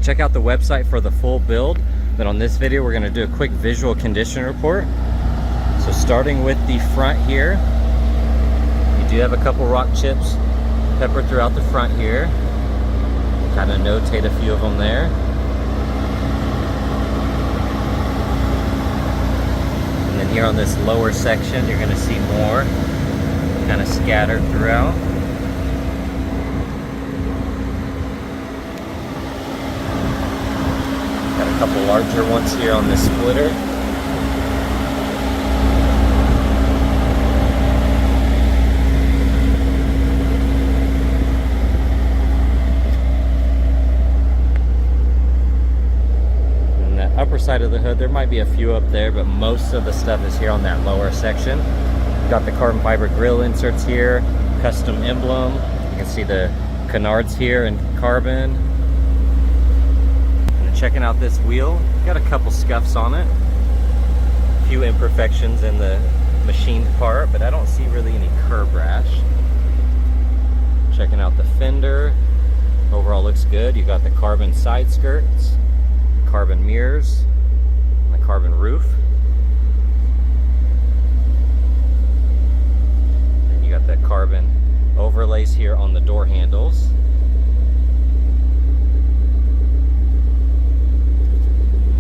check out the website for the full build. But on this video, we're going to do a quick visual condition report. So starting with the front here, you do have a couple rock chips peppered throughout the front here. Kind of notate a few of them there. And then here on this lower section, you're going to see more kind of scattered throughout. Got a couple larger ones here on this splitter. And that upper side of the hood, there might be a few up there, but most of the stuff is here on that lower section. Got the carbon fiber grill inserts here, custom emblem. You can see the CANARDS here in carbon. Checking out this wheel, got a couple scuffs on it, a few imperfections in the machined part, but I don't see really any curb rash. Checking out the fender, overall looks good. You got the carbon side skirts, carbon mirrors, and the carbon roof. And you got the carbon overlays here on the door handles.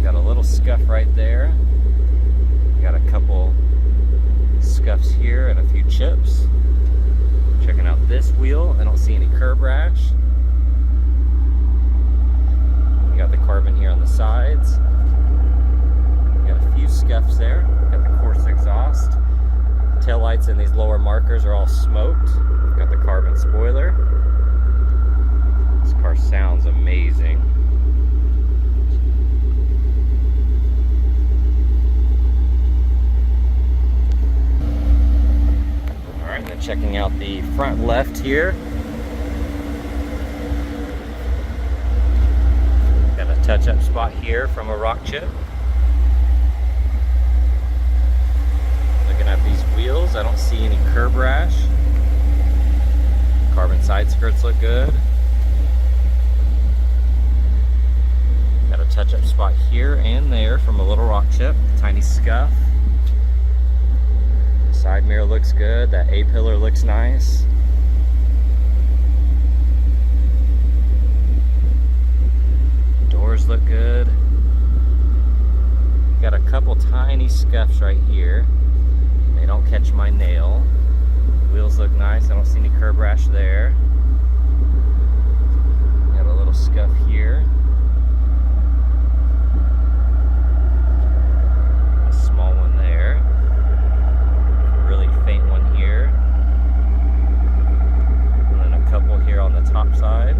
Got a little scuff right there. Got a couple scuffs here and a few chips. Checking out this wheel, I don't see any curb rash. You got the carbon here on the sides. Got a few scuffs there. Got the Corsa exhaust. Tail lights and these lower markers are all smoked. Got the carbon spoiler. This car sounds amazing. And then checking out the front left here. Got a touch-up spot here from a rock chip. Looking at these wheels, I don't see any curb rash. Carbon side skirts look good. Got a touch-up spot here and there from a little rock chip, tiny scuff. Side mirror looks good. That A-pillar looks nice. Doors look good. Got a couple tiny scuffs right here. They don't catch my nail. Wheels look nice. I don't see any curb rash there. Got a little scuff here. A small one there. Really faint one here, and then a couple here on the top side.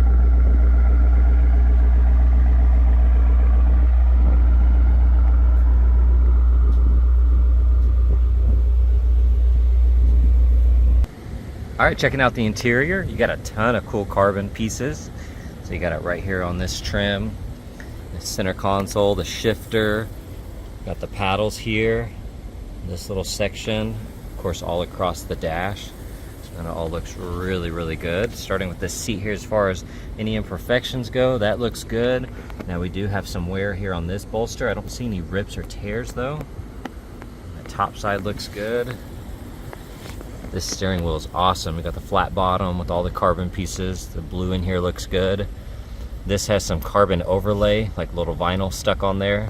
All right, checking out the interior, you got a ton of cool carbon pieces. So you got it right here on this trim, the center console, the shifter, got the paddles here, this little section. Of course, all across the dash, and it all looks really good. Starting with this seat here, as far as any imperfections go, that looks good. Now we do have some wear here on this bolster. I don't see any rips or tears though. The top side looks good. This steering wheel is awesome. We got the flat bottom with all the carbon pieces. The blue in here looks good. This has some carbon overlay, like little vinyl stuck on there.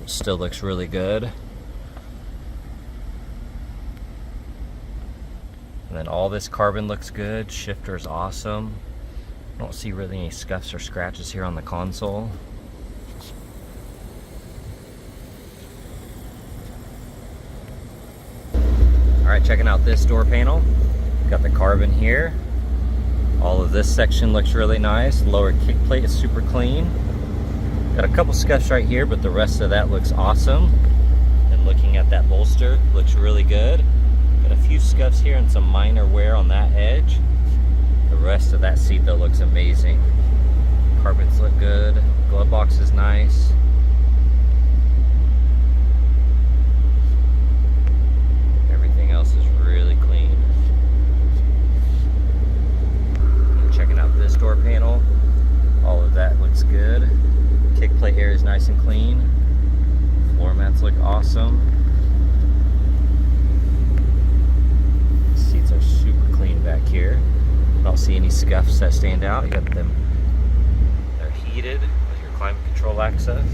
It still looks really good. And then all this carbon looks good. Shifter is awesome. I don't see really any scuffs or scratches here on the console. Alright, checking out this door panel. Got the carbon here. All of this section looks really nice. Lower kick plate is super clean. Got a couple scuffs right here, but the rest of that looks awesome. And looking at that bolster, looks really good. Got a few scuffs here and some minor wear on that edge. The rest of that seat though looks amazing. Carpets look good. Glove box is nice. Everything else is really clean. Checking out this door panel. All of that looks good. awesome. Seats are super clean back here. I don't see any scuffs that stand out. You got them, they're heated with your climate control access.